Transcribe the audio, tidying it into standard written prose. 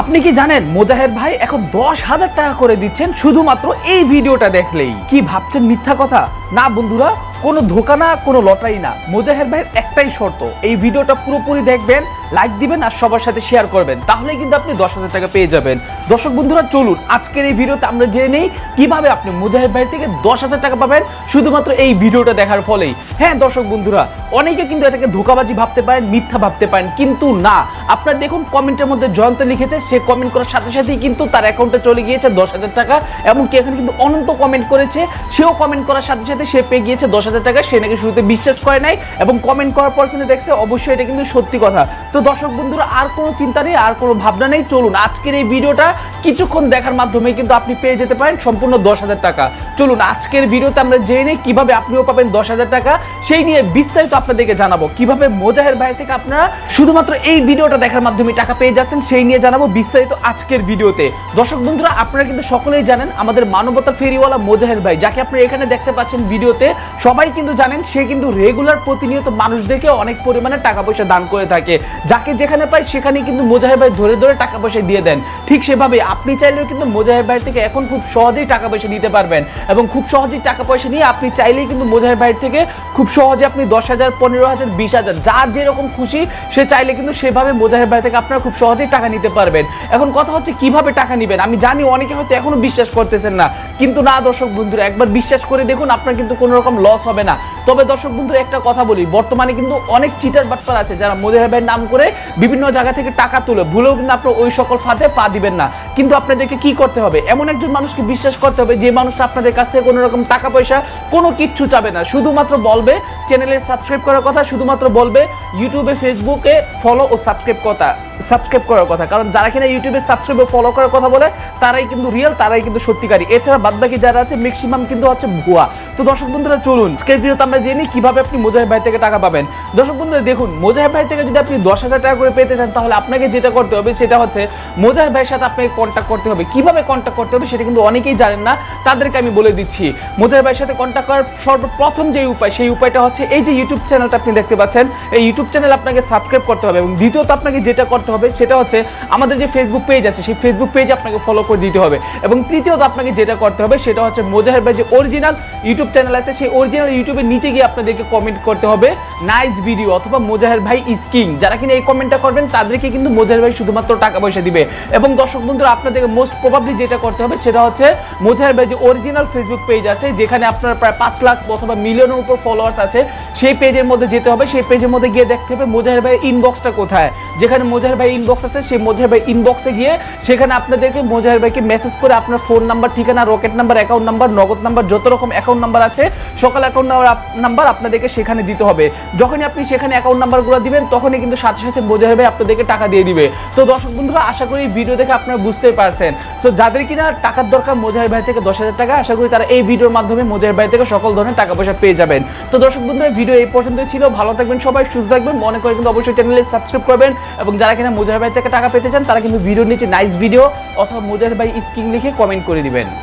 আপনি কি জানেন মোজাহের ভাই এখন 10,000 টাকা করে দিচ্ছেন শুধুমাত্র এই ভিডিওটা দেখলেই? কি ভাবছেন মিথ্যা কথা? না বন্ধুরা, কোনো ধোকা না, কোনো লটারি না। মোজাহের ভাইয়ের একটাই শর্ত, এই ভিডিওটা পুরোপুরি দেখবেন, লাইক দিবেন আর সবার সাথে শেয়ার করবেন, তাহলেই কিন্তু আপনি 10,000 টাকা পেয়ে যাবেন। দর্শক বন্ধুরা চলুন আজকের এই ভিডিওতে আমরা জেনে নেই কিভাবে আপনি মোজাহের ভাই থেকে 10,000 টাকা পাবেন শুধুমাত্র এই ভিডিওটা দেখার ফলেই। হ্যাঁ দর্শক বন্ধুরা, অনেকে কিন্তু এটাকে ধোকাবাজি ভাবতে পারেন, মিথ্যা ভাবতে পারেন, কিন্তু না। আপনারা দেখুন কমেন্টের মধ্যে জয়ন্ত লিখেছে, সে কমেন্ট করার সাথে সাথেই কিন্তু তার অ্যাকাউন্টে চলে গিয়েছে 10,000 টাকা। এমনকি এখানে কিন্তু অনন্ত কমেন্ট করেছে, সেও কমেন্ট করার সাথে সাথে সে পেয়ে গিয়েছে 10,000 টাকা। সে নাকি শুরুতে বিশ্বাস করে নাই এবং কমেন্ট করার পর কিন্তু দেখছে অবশ্যই এটা কিন্তু সত্যি কথা। তো দর্শক বন্ধুরা আর কোনো চিন্তা নেই, আর কোনো ভাবনা নেই, চলুন আজকের এই ভিডিওটা কিছুক্ষণ দেখার মাধ্যমে কিন্তু আপনি পেয়ে যেতে পারেন সম্পূর্ণ 10,000 টাকা। চলুন আজকের ভিডিওতে আমরা জেনে নেই কিভাবে আপনিও পাবেন 10,000 টাকা, সেই নিয়ে বিস্তারিত আপনাদেরকে জানাবো। কিভাবে মোজাহের ভাই থেকে আপনারা শুধুমাত্র এই ভিডিওটা দেখার মাধ্যমে টাকা পেয়ে যাচ্ছেন, সেই নিয়ে জানাবো বিস্তারিত আজকের ভিডিওতে। দর্শক বন্ধুরা আপনারা কিন্তু সকলেই জানেন আমাদের মানবতা ফেরিওয়ালা মোজাহের ভাই, যাকে আপনারা এখানে দেখতে পাচ্ছেন ভিডিওতে, সবাই কিন্তু জানেন সে কিন্তু রেগুলার প্রতিনিয়ত মানুষদেরকে অনেক পরিমাণে টাকা পয়সা দান করে থাকে। যাকে যেখানে পায় সেখানে কিন্তু মোজাহের ভাই ধরে ধরে টাকা পয়সা দিয়ে দেন। ঠিক সেভাবে আপনি চাইলেও কিন্তু মোজাহের ভাই থেকে এখন খুব সহজেই টাকা পয়সা নিতে পারবেন এবং খুব সহজেই টাকা পয়সা নিয়ে আপনি চাইলেই কিন্তু মোজাহের ভাই থেকে খুব সহজে আপনি 10,000, 15,000, 20,000 যার যেরকম খুশি সে চাইলে কিন্তু সেভাবে মোজাহের ভাই থেকে আপনারা খুব সহজেই টাকা নিতে পারবেন। এখন কথা হচ্ছে কিভাবে টাকা নেবেন। আমি জানি অনেকে হয়তো এখনো বিশ্বাস করতেছেন না, কিন্তু না দর্শক বন্ধুরা, একবার বিশ্বাস করে দেখুন, আপনার কিন্তু কোনো রকম লস হবে না। তবে দর্শক বন্ধুরা একটা কথা বলি, বর্তমানে কিন্তু অনেক চিটার বাটপার আছে যারা মোজাহের ভাইয়ের নাম করে বিভিন্ন জায়গা থেকে টাকা তুলে, ভুলেও কিন্তু আপনার ওই সকল ফাঁদে পা দিবেন না। কিন্তু আপনাদেরকে কি করতে হবে, এমন একজন মানুষকে বিশ্বাস করতে হবে যে মানুষটা আপনাদের কাছ থেকে কোনো রকম টাকা পয়সা কোনো কিচ্ছু চাবে না, শুধুমাত্র বলবে চ্যানেলে সাবস্ক্রাইব করার কথা, শুধুমাত্র বলবে ইউটিউবে ফেসবুকে ফলো ও সাবস্ক্রাইব করার কথা। কারণ যারা কিনা ইউটিউবে সাবস্ক্রাইব ও ফলো করার কথা বলে তারাই কিন্তু রিয়েল, তারাই কিন্তু সত্যিকারী। এছাড়া বাদবাকি যারা আছে ম্যাক্সিমাম কিন্তু হচ্ছে ভুয়া। তো দর্শক বন্ধুরা চলুন আজকের ভিডিওতে আমরা জেনে কিভাবে আপনি মোজাহের ভাই থেকে টাকা পাবেন। দর্শক বন্ধুরা দেখুন, মোজাহের ভাই থেকে যদি আপনি 10,000 টাকা করে পেতে চান, তাহলে আপনাকে যেটা করতে হবে সেটা হচ্ছে মোজাহের ভাইয়ের সাথে আপনাকে কন্ট্যাক্ট করতে হবে। কিভাবে কন্ট্যাক্ট করতে হবে সেটা কিন্তু অনেকেই জানেন না, তাদেরকে আমি বলে দিচ্ছি। মোজাহের ভাইয়ের সাথে কন্ট্যাক্ট করার সর্বপ্রথম যে উপায়, সেই উপায়টা হচ্ছে এই যে ইউটিউব চ্যানেলটা আপনি দেখতে পাচ্ছেন, এই ইউটিউব চ্যানেল আপনাকে সাবস্ক্রাইব করতে হবে এবং দ্বিতীয়ত আপনাকে যেটা করতে হবে সেটা হচ্ছে আমাদের যে ফেসবুক পেজ আছে সেই ফেসবুক পেজে আপনাকে ফলো করে দিতে হবে এবং তৃতীয়ত আপনাকে যেটা করতে হবে সেটা হচ্ছে মোজাহের ভাই যে অরিজিনাল ইউটিউব চ্যানেল আছে সেই অরিজিনাল ইউটিউবের নিচে গিয়ে আপনাদেরকে কমেন্ট করতে হবে নাইস ভিডিও অথবা মোজাহের ভাই ইজ কিং। যারা কিনা এই কমেন্টটা করবেন তাদেরকে কিন্তু মোজাহের ভাই শুধুমাত্র টাকা পয়সা দিবে। এবং দর্শক বন্ধুরা আপনাদেরকে মোস্ট প্রবাবলি যেটা করতে হবে সেটা হচ্ছে মোজাহের ভাই যে অরিজিনাল ফেসবুক পেজ আছে, যেখানে আপনার প্রায় 5 লাখ অথবা মিলিয়নের উপর ফলোয়ার্স আছে, সেই পেজের মধ্যে যেতে হবে। সেই পেজের মধ্যে গিয়ে দেখতে হবে মোজাহের ভাই ইনবক্সটা কোথায়। যেখানে মোজাহের ভাই ইনবক্স আছে সেই মোজাহের ভাই ইনবক্সে গিয়ে সেখানে আপনাদেরকে মোজাহের ভাইকে মেসেজ করে আপনার ফোন নাম্বার, ঠিকানা, রকেট নাম্বার, অ্যাকাউন্ট নাম্বার, নগদ নাম্বার, যত রকম অ্যাকাউন্ট নাম্বার আছে সকল অ্যাকাউন্ট নাম্বার আপনাদেরকে সেখানে দিতে হবে। যখনই আপনি সেখানে অ্যাকাউন্ট নাম্বারগুলো দিবেন তখনই কিন্তু সাথে সাথে মোজাহের ভাই আপনাদেরকে টাকা দিয়ে দিবে। তো দর্শক বন্ধুরা আশা করি ভিডিও দেখে আপনারা বুঝতেই পারছেন। সো যাদের কিনা টাকার দরকার মোজাহের ভাই থেকে 10,000 টাকা, আশা করি তারা এই ভিডিওর মাধ্যমে মোজাহের ভাই থেকে সকল ধরনের টাকা পয়সা পেয়ে যাবেন। তো দর্শক বন্ধুরা ভিডিও এই পর্যন্তই ছিল। ভালো থাকবেন সবাই, সুস্থ থাকবেন, মনে করে কিন্তু অবশ্যই চ্যানেলে সাবস্ক্রাইব করবেন এবং যারা কিনা মোজাহের ভাই থেকে টাকা পেতে চান তারা কিন্তু ভিডিওর নিচে নাইস ভিডিও অথবা মোজাহের ভাই ইজ কিং লিখে কমেন্ট করে দিবেন।